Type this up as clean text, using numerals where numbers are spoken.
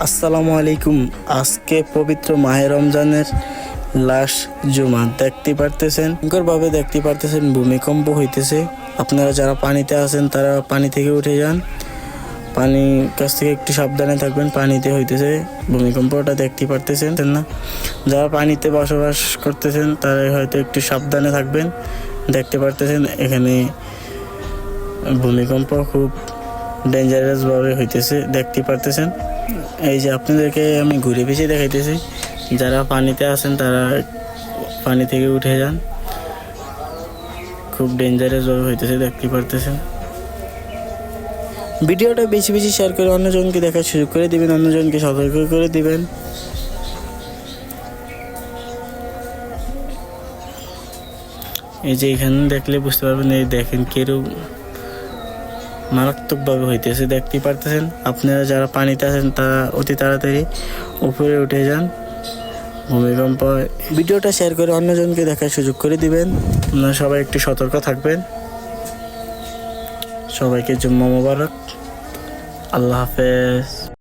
আসসালামু আলাইকুম। আজকে পবিত্র মাহে রমজানের লাস্ট জুমা। দেখতে পারতেছেন, ভয়ঙ্করভাবে দেখতে পারতেছেন ভূমিকম্প হইতেছে। আপনারা যারা পানিতে আছেন তারা পানি থেকে উঠে যান, পানি কাছ থেকে একটু সাবধানে থাকবেন। পানিতে হইতেছে ভূমিকম্পটা, দেখতে পারতেছেন না? যারা পানিতে বসবাস করতেছেন তারা হয়তো একটু সাবধানে থাকবেন। দেখতে পারতেছেন এখানে ভূমিকম্প খুব ডেঞ্জারাসভাবে হইতেছে, দেখতে পারতেছেন। এই যে আপনাদেরকে আমি ঘুরে ফিরে দেখাইতেছি, যারা পানিতে আছেন তারা পানি থেকে উঠে যান। খুব ডেঞ্জারাসভাবে হইতেছে, দেখতে পারতেছেন। ভিডিওটা বেশি বেশি শেয়ার করে অন্যজনকে দেখার সুযোগ করে দিবেন, অন্যজনকে সতর্ক করে দিবেন। এই যে এখানে দেখলে বুঝতে পারবেন, এই দেখেন কেরম মারাত্মকভাবে হইতেছে, দেখতে পারতেছেন। আপনারা যারা পানিতে আছেন তারা অতি তাড়াতাড়ি উপরে উঠে যান। ভূমিকম্প ভিডিওটা শেয়ার করে অন্যজনকে দেখার সুযোগ করে দিবেন। আপনারা সবাই একটু সতর্ক থাকবেন। সবাইকে জুম্মা মোবারক। আল্লাহ হাফেজ।